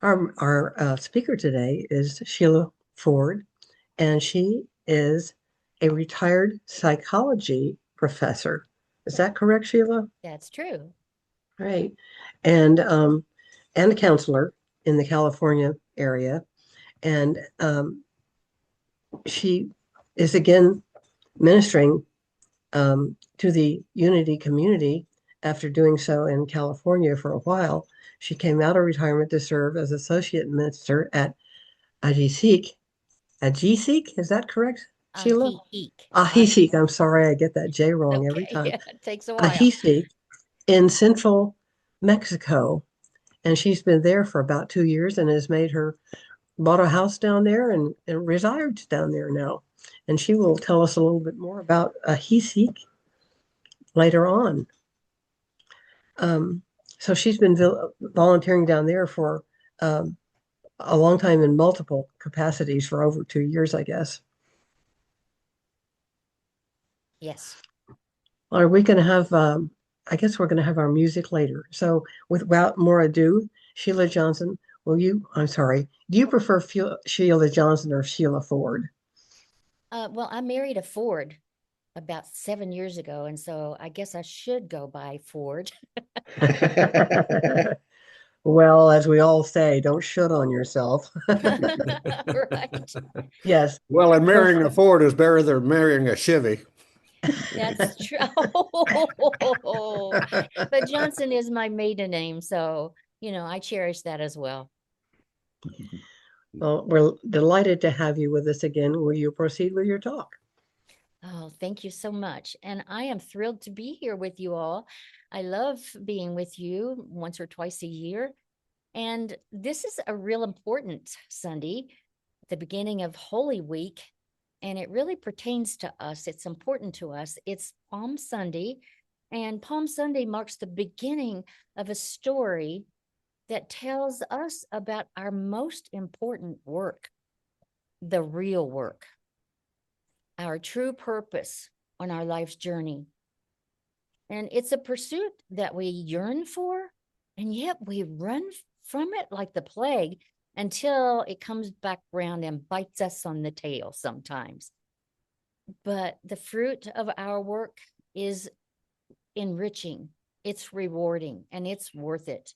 Our speaker today is Sheila Ford, and she is a retired psychology professor. Is that correct, Sheila? That's true. Right. And and a counselor in the California area. And she is again ministering to the Unity community after doing so in California for a while. She came out of retirement to serve as associate minister at Ajijic. Ajijic, is that correct, Sheila? He eek. Ajijic. I'm sorry, I get that J wrong every Okay, time. yeah, it takes a while. Ajijic in central Mexico. And she's been there for about 2 years and has bought a house down there and resides down there now. And she will tell us a little bit more about Ajijic later on. Um, so she's been volunteering down there for um, a long time in multiple capacities for over 2 years, I guess. Yes. Are we going to have, I guess we're going to have our music later. So without more ado, Sheila Johnson, I'm sorry, do you prefer Sheila Johnson or Sheila Ford? Well, I married a Ford about 7 years ago, and so I guess I should go by Ford. Well, as we all say, don't shut on yourself. Right. Yes. Well, and So, marrying a Ford is better than marrying a Chevy. That's true. But Johnson is my maiden name, so I cherish that as well. well, we're delighted to have you with us again. Will you proceed with your talk? Oh, thank you so much. And I am thrilled to be here with you all. I love being with you once or twice a year. And this is a real important Sunday, the beginning of Holy Week. And it really pertains to us. It's important to us. It's Palm Sunday. And Palm Sunday marks the beginning of a story that tells us about our most important work, the real work, our true purpose on our life's journey. And it's a pursuit that we yearn for, and yet we run from it like the plague until it comes back around and bites us on the tail sometimes. But the fruit of our work is enriching, it's rewarding, and it's worth it.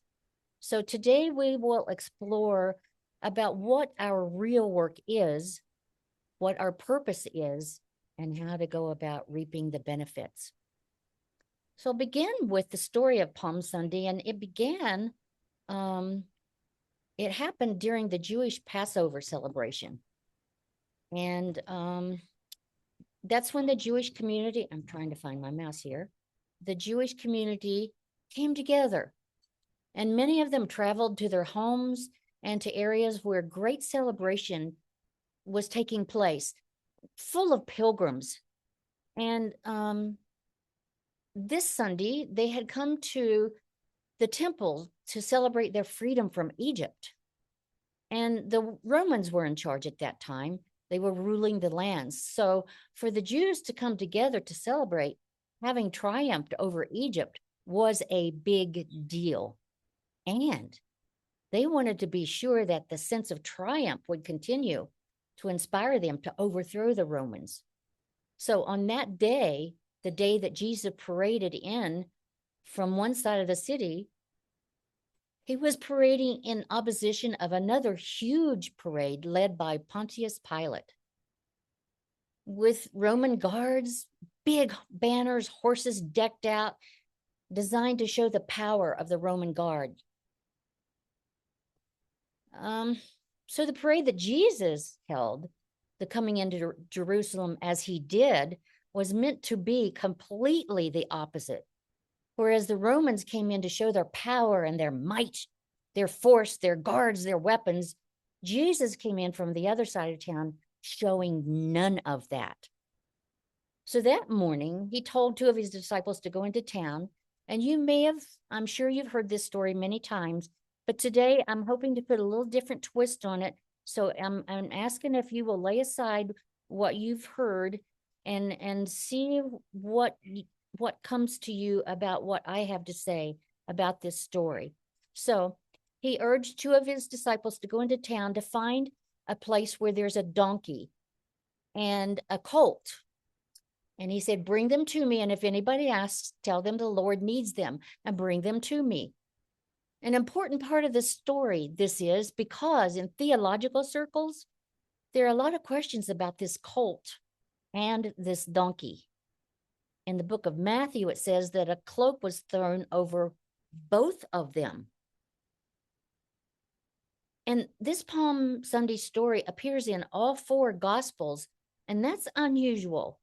So today we will explore about what our real work is, what our purpose is, and how to go about reaping the benefits. So I'll begin with the story of Palm Sunday, and um, it happened during the Jewish Passover celebration. And that's when the Jewish community, I'm trying to find my mouse here, the Jewish community came together, and many of them traveled to their homes and to areas where great celebration was taking place, full of pilgrims. And this Sunday, they had come to the temple to celebrate their freedom from Egypt. And the Romans were in charge at that time. They were ruling the lands. So for the Jews to come together to celebrate having triumphed over Egypt was a big deal. And they wanted to be sure that the sense of triumph would continue to inspire them to overthrow the Romans. So on that day, the day that Jesus paraded in from one side of the city, he was parading in opposition of another huge parade led by Pontius Pilate with Roman guards, big banners, horses decked out, designed to show the power of the Roman guard. So the parade that Jesus held, the coming into Jerusalem as he did, was meant to be completely the opposite. Whereas the Romans came in to show their power and their might, their force, their guards, their weapons, Jesus came in from the other side of town showing none of that. So that morning, he told two of his disciples to go into town. And I'm sure you've heard this story many times, but today I'm hoping to put a little different twist on it. So I'm asking if you will lay aside what you've heard and see what comes to you about what I have to say about this story. So he urged two of his disciples to go into town to find a place where there's a donkey and a colt. And he said, bring them to me. And if anybody asks, tell them the Lord needs them and bring them to me. An important part of the story, this is because in theological circles, there are a lot of questions about this colt and this donkey. In the book of Matthew, it says that a cloak was thrown over both of them. And this Palm Sunday story appears in all four Gospels, and that's unusual.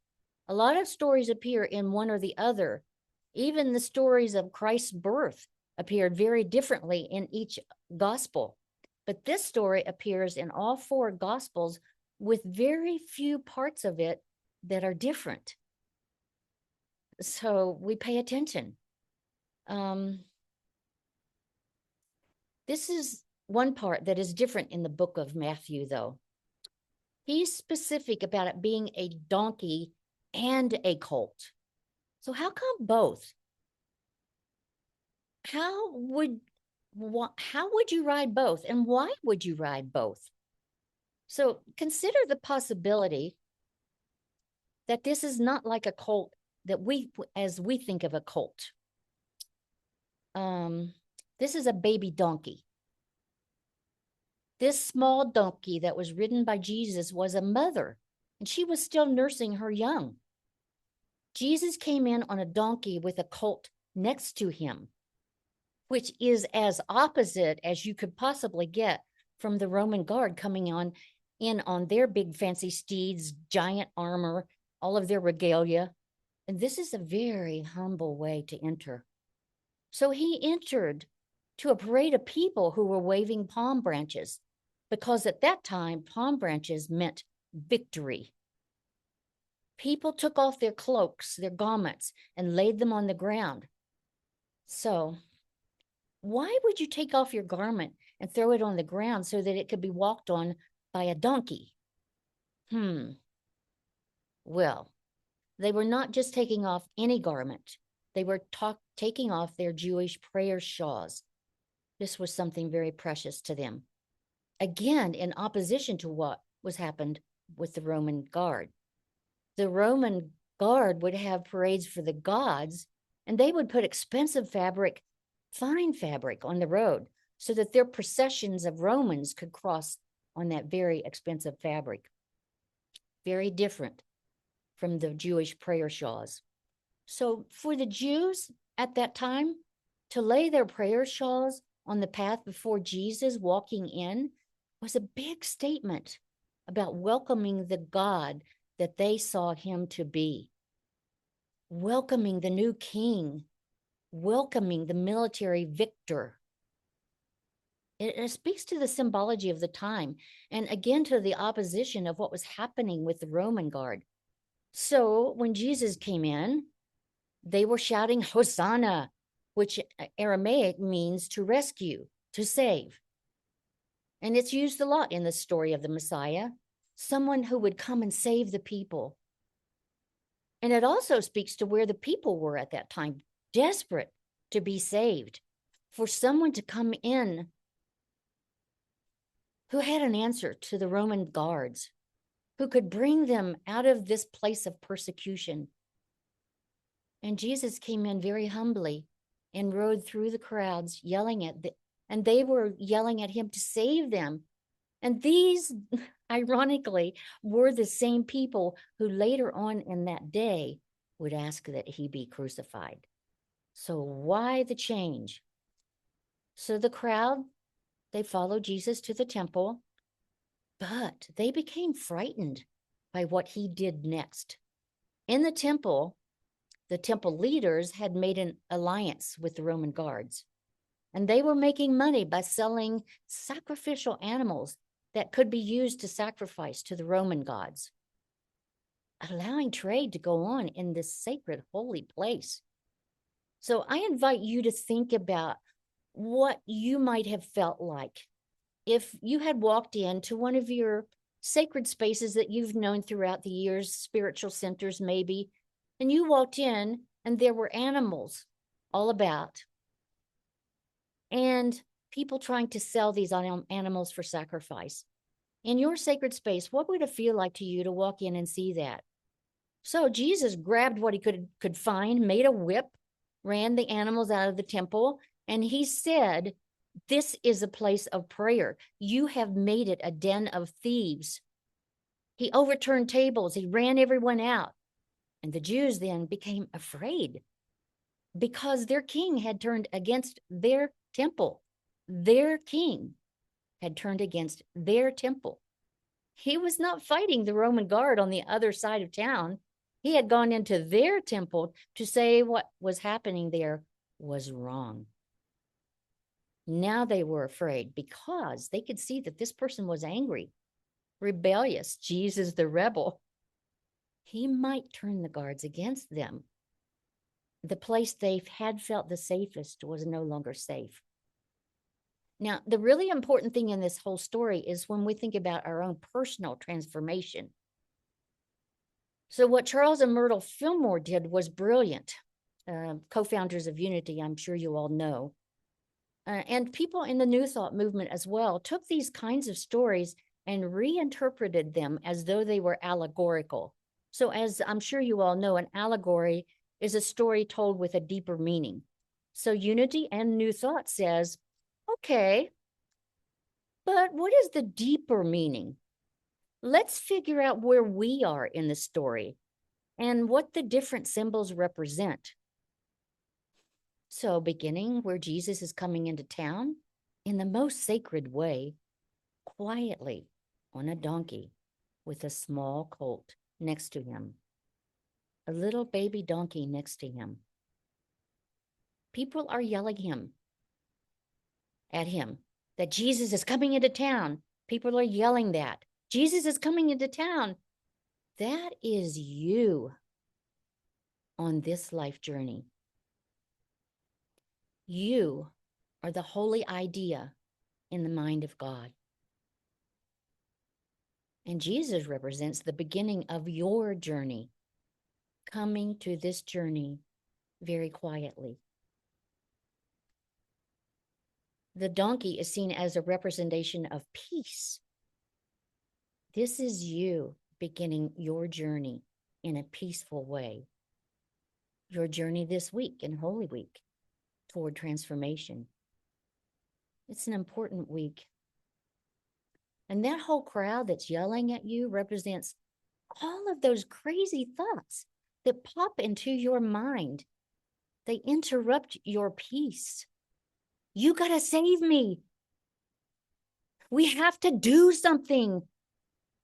A lot of stories appear in one or the other. Even the stories of Christ's birth appeared very differently in each Gospel. But this story appears in all four Gospels with very few parts of it that are different. So we pay attention. This is one part that is different in the book of Matthew, though. He's specific about it being a donkey and a colt. So how come both? How would you ride both, and why would you ride both? So consider the possibility that this is not like a colt that as we think of a colt. This is a baby donkey. This small donkey that was ridden by Jesus was a mother, and she was still nursing her young. Jesus came in on a donkey with a colt next to him, which is as opposite as you could possibly get from the Roman guard coming in on their big fancy steeds, giant armor, all of their regalia. And this is a very humble way to enter. So he entered to a parade of people who were waving palm branches, because at that time, palm branches meant victory. People took off their cloaks, their garments, and laid them on the ground. So why would you take off your garment and throw it on the ground so that it could be walked on by a donkey? Well, they were not just taking off any garment. They were taking off their Jewish prayer shawls. This was something very precious to them. Again, in opposition to what was happened with the Roman guard. The Roman guard would have parades for the gods, and they would put expensive fabric, fine fabric, on the road so that their processions of Romans could cross on that very expensive fabric. Very different from the Jewish prayer shawls. So for the Jews at that time, to lay their prayer shawls on the path before Jesus walking in was a big statement about welcoming the God that they saw him to be, welcoming the new king, welcoming the military victor. It speaks to the symbology of the time, and again to the opposition of what was happening with the Roman guard. So when Jesus came in, they were shouting Hosanna, which Aramaic means to rescue, to save. And it's used a lot in the story of the Messiah, someone who would come and save the people. And it also speaks to where the people were at that time, desperate to be saved, for someone to come in who had an answer to the Roman guards, who could bring them out of this place of persecution. And Jesus came in very humbly and rode through the crowds, and they were yelling at him to save them. And these, ironically, were the same people who later on in that day would ask that he be crucified. So why the change? So the crowd, they followed Jesus to the temple, but they became frightened by what he did next. In the temple leaders had made an alliance with the Roman guards, and they were making money by selling sacrificial animals that could be used to sacrifice to the Roman gods, allowing trade to go on in this sacred, holy place. So I invite you to think about what you might have felt like if you had walked into one of your sacred spaces that you've known throughout the years, spiritual centers maybe, and you walked in and there were animals all about. And people trying to sell these animals for sacrifice. In your sacred space, what would it feel like to you to walk in and see that? So Jesus grabbed what he could find, made a whip, ran the animals out of the temple, and he said, "This is a place of prayer. You have made it a den of thieves." He overturned tables. He ran everyone out. And the Jews then became afraid because their king had turned against their temple. Their king had turned against their temple. He was not fighting the Roman guard on the other side of town. He had gone into their temple to say what was happening there was wrong. Now they were afraid because they could see that this person was angry, rebellious, Jesus the rebel. He might turn the guards against them. The place they had felt the safest was no longer safe. Now, the really important thing in this whole story is when we think about our own personal transformation. So what Charles and Myrtle Fillmore did was brilliant. Co-founders of Unity, I'm sure you all know. And people in the New Thought movement as well took these kinds of stories and reinterpreted them as though they were allegorical. So as I'm sure you all know, an allegory is a story told with a deeper meaning. So Unity and New Thought says, okay, but what is the deeper meaning? Let's figure out where we are in the story and what the different symbols represent. So beginning where Jesus is coming into town in the most sacred way, quietly on a donkey with a small colt next to him, a little baby donkey next to him. People are yelling at him that Jesus is coming into town. People are yelling that Jesus is coming into town. That is you on this life journey. You are the holy idea in the mind of God. And Jesus represents the beginning of your journey, coming to this journey very quietly. The donkey is seen as a representation of peace. This is you beginning your journey in a peaceful way. Your journey this week in Holy Week toward transformation. It's an important week. And that whole crowd that's yelling at you represents all of those crazy thoughts that pop into your mind. They interrupt your peace. You gotta save me. We have to do something.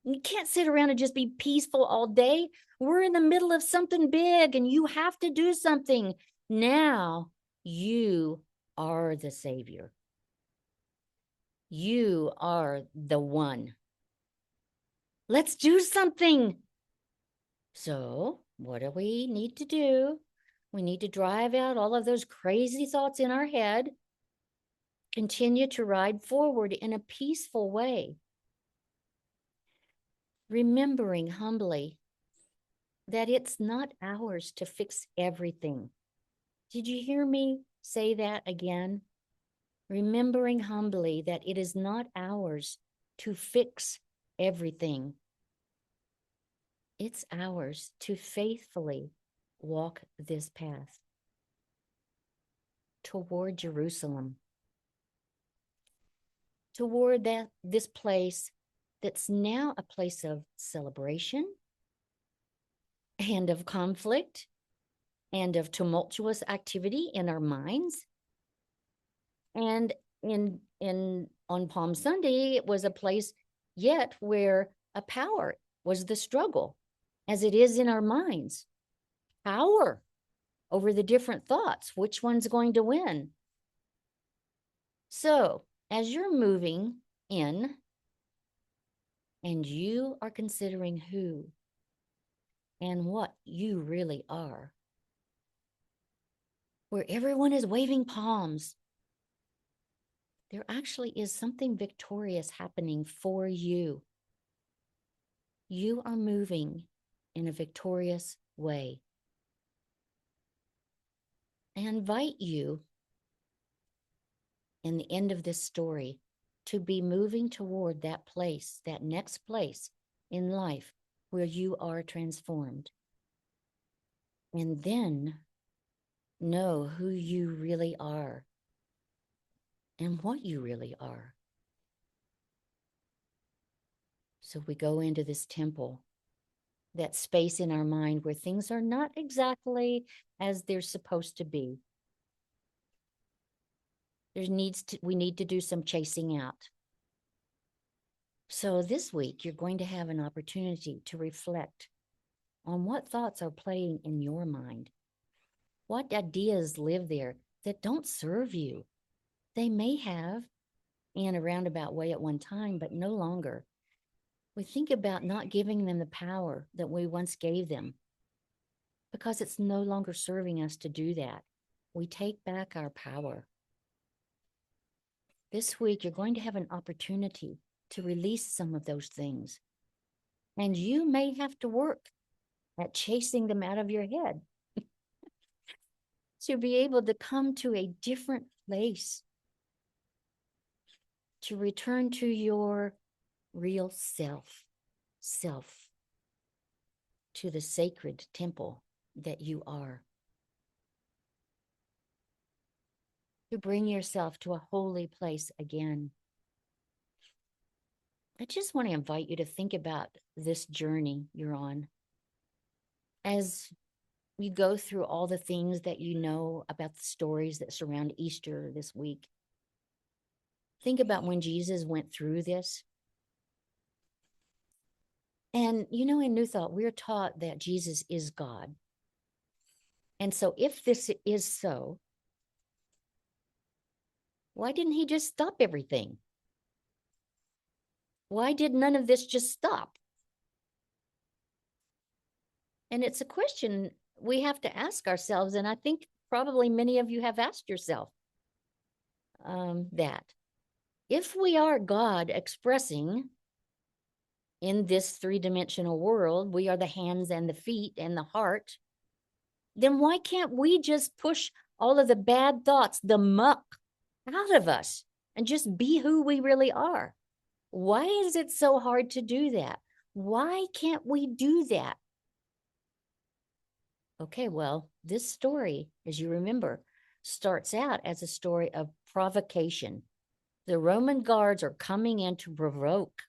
You can't sit around and just be peaceful all day. We're in the middle of something big and you have to do something. Now you are the savior. You are the one. Let's do something. So what do we need to do? We need to drive out all of those crazy thoughts in our head. Continue to ride forward in a peaceful way. Remembering humbly that it's not ours to fix everything. Did you hear me say that again? Remembering humbly that it is not ours to fix everything. It's ours to faithfully walk this path toward Jerusalem, toward this place that's now a place of celebration and of conflict and of tumultuous activity in our minds. And on Palm Sunday, it was a place yet where a power was the struggle, as it is in our minds. Power over the different thoughts. Which one's going to win? So, as you're moving in and you are considering who and what you really are, where everyone is waving palms, there actually is something victorious happening for you. You are moving in a victorious way. I invite you in the end of this story to be moving toward that place, that next place in life where you are transformed. And then know who you really are and what you really are. So we go into this temple, that space in our mind where things are not exactly as they're supposed to be. We need to do some chasing out. So this week, you're going to have an opportunity to reflect on what thoughts are playing in your mind. What ideas live there that don't serve you? They may have in a roundabout way at one time, but no longer. We think about not giving them the power that we once gave them because it's no longer serving us to do that. We take back our power. This week, you're going to have an opportunity to release some of those things. And you may have to work at chasing them out of your head to be able to come to a different place, to return to your real self, to the sacred temple that you are. To bring yourself to a holy place again. I just want to invite you to think about this journey you're on. As you go through all the things that you know about the stories that surround Easter this week, think about when Jesus went through this. And you know, in New Thought, we're taught that Jesus is God. And so if this is so, why didn't he just stop everything? Why did none of this just stop? And it's a question we have to ask ourselves. And I think probably many of you have asked yourself that. If we are God expressing in this three-dimensional world, we are the hands and the feet and the heart, then why can't we just push all of the bad thoughts, the muck, out of us and just be who we really are? Why is it so hard to do that? Why can't we do that? Okay, well, this story, as you remember, starts out as a story of provocation. The Roman guards are coming in to provoke.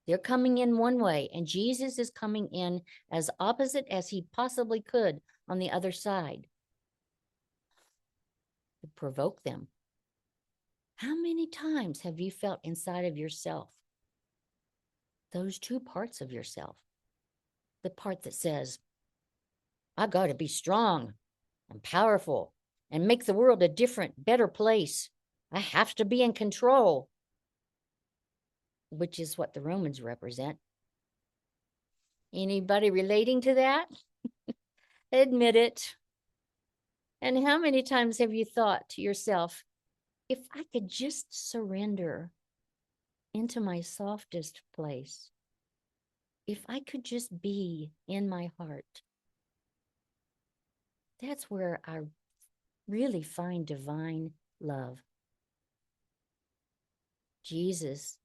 They're coming in one way, and Jesus is coming in as opposite as he possibly could on the other side to provoke them. How many times have you felt inside of yourself those two parts of yourself? The part that says, I got to be strong and powerful and make the world a different, better place. I have to be in control, which is what the Romans represent. Anybody relating to that? Admit it. And how many times have you thought to yourself, if I could just surrender into my softest place, if I could just be in my heart, that's where I really find divine love. Jesus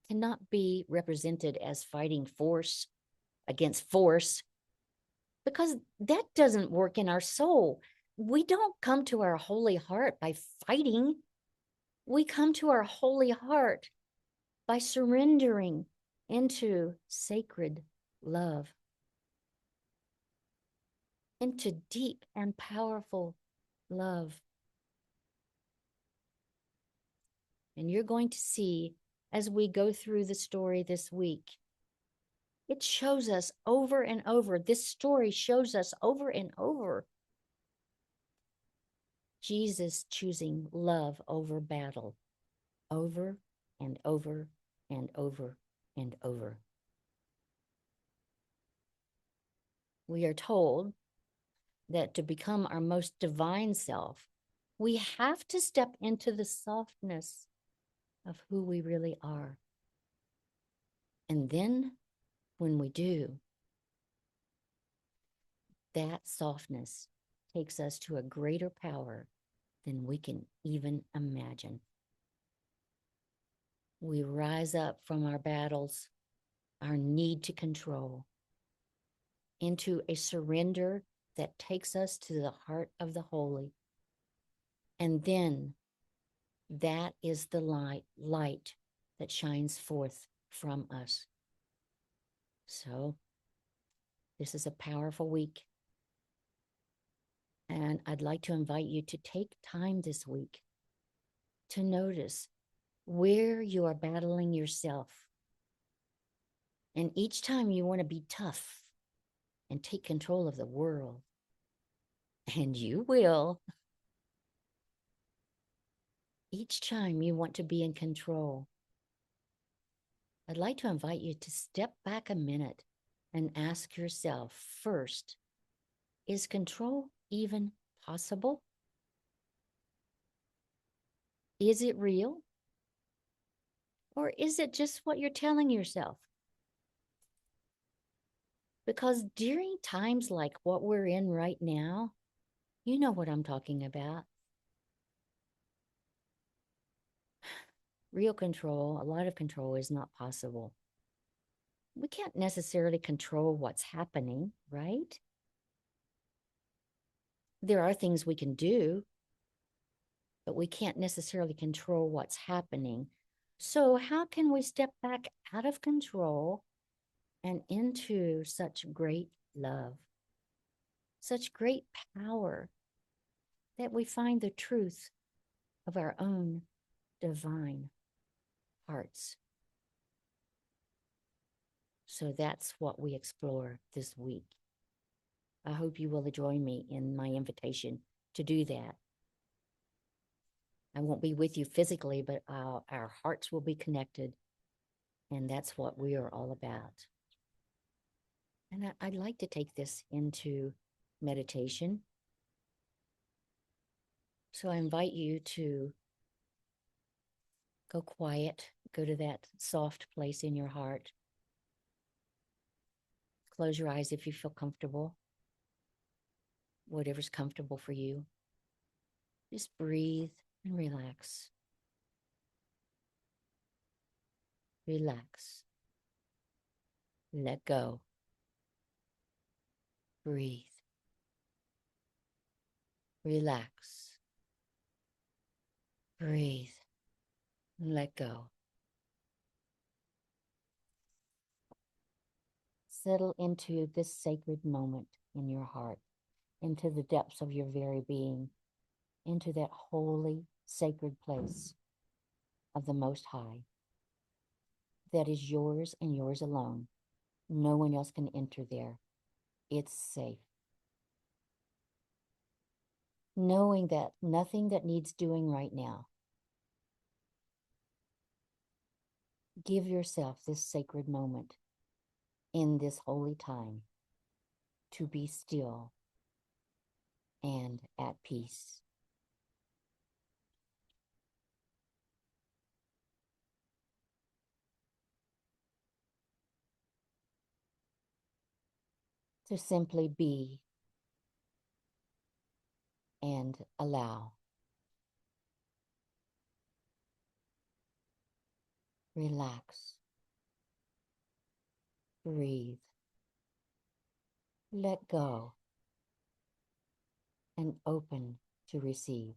cannot be represented as fighting force against force because that doesn't work in our soul. We don't come to our holy heart by fighting. We come to our holy heart by surrendering into sacred love, into deep and powerful love. And you're going to see as we go through the story this week, it shows us over and over. This story shows us over and over Jesus choosing love over battle, over and over and over and over. We are told that to become our most divine self, we have to step into the softness of who we really are. And then when we do, that softness takes us to a greater power than we can even imagine. We rise up from our battles, our need to control, into a surrender that takes us to the heart of the holy. And then that is the light that shines forth from us. So this is a powerful week. And I'd like to invite you to take time this week to notice where you are battling yourself. And each time you want to be tough and take control of the world, and you will, each time you want to be in control, I'd like to invite you to step back a minute and ask yourself first, is control even possible? Is it real? Or is it just what you're telling yourself? Because during times like what we're in right now, you know what I'm talking about. Real control, a lot of control is not possible. We can't necessarily control what's happening, right? There are things we can do, but we can't necessarily control what's happening. So how can we step back out of control and into such great love, such great power, that we find the truth of our own divine hearts? So that's what we explore this week. I hope you will join me in my invitation to do that. I won't be with you physically, but our hearts will be connected. And that's what we are all about. And I'd like to take this into meditation. So I invite you to go quiet, go to that soft place in your heart. Close your eyes if you feel comfortable, whatever's comfortable for you. Just breathe and relax. Relax. Let go. Breathe. Relax. Breathe. Let go. Settle into this sacred moment in your heart, into the depths of your very being, into that holy, sacred place of the Most High that is yours and yours alone. No one else can enter there. It's safe. Knowing that nothing that needs doing right now. Give yourself this sacred moment in this holy time to be still and at peace. To simply be and allow. Relax. Breathe. Let go. And open to receive.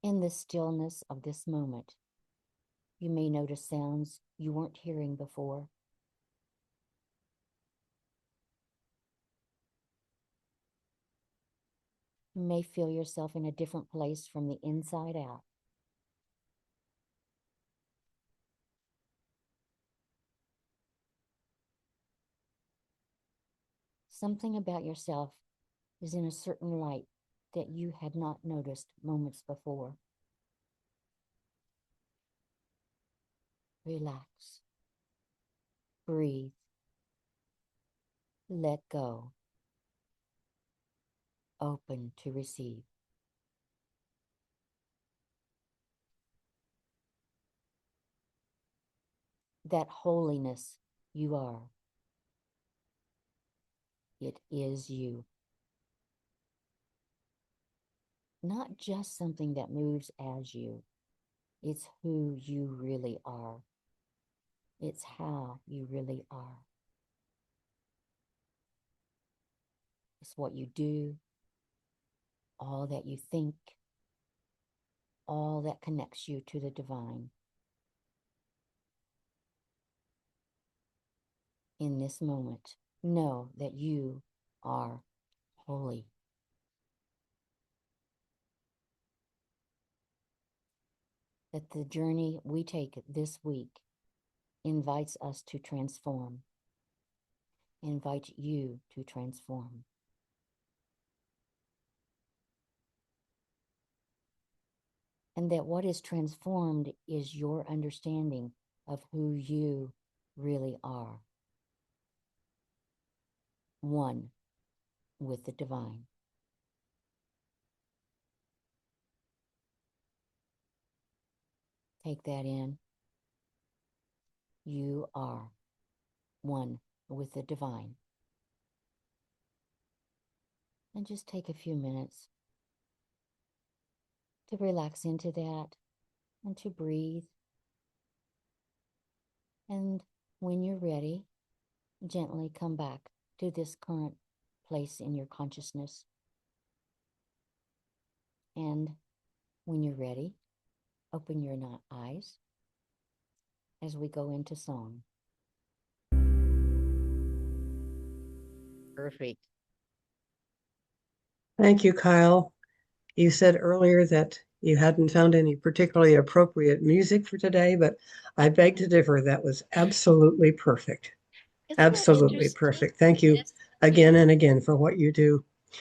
In the stillness of this moment, you may notice sounds you weren't hearing before. You may feel yourself in a different place from the inside out. Something about yourself is in a certain light that you had not noticed moments before. Relax. Breathe. Let go. Open to receive. That holiness you are It is you. Not just something that moves as you. It's who you really are. It's how you really are. It's what you do, all that you think, all that connects you to the divine. In this moment, know that you are holy. That the journey we take this week invites us to transform, invite you to transform. And that what is transformed is your understanding of who you really are. One with the divine. Take that in. You are one with the divine. And just take a few minutes to relax into that and to breathe. And when you're ready, gently come back to this current place in your consciousness. And when you're ready, open your eyes as we go into song. Perfect. Thank you, Kyle. You said earlier that you hadn't found any particularly appropriate music for today, but I beg to differ. That was absolutely perfect. Isn't that Absolutely interesting? perfect. Thank you Yes. again and again for what you do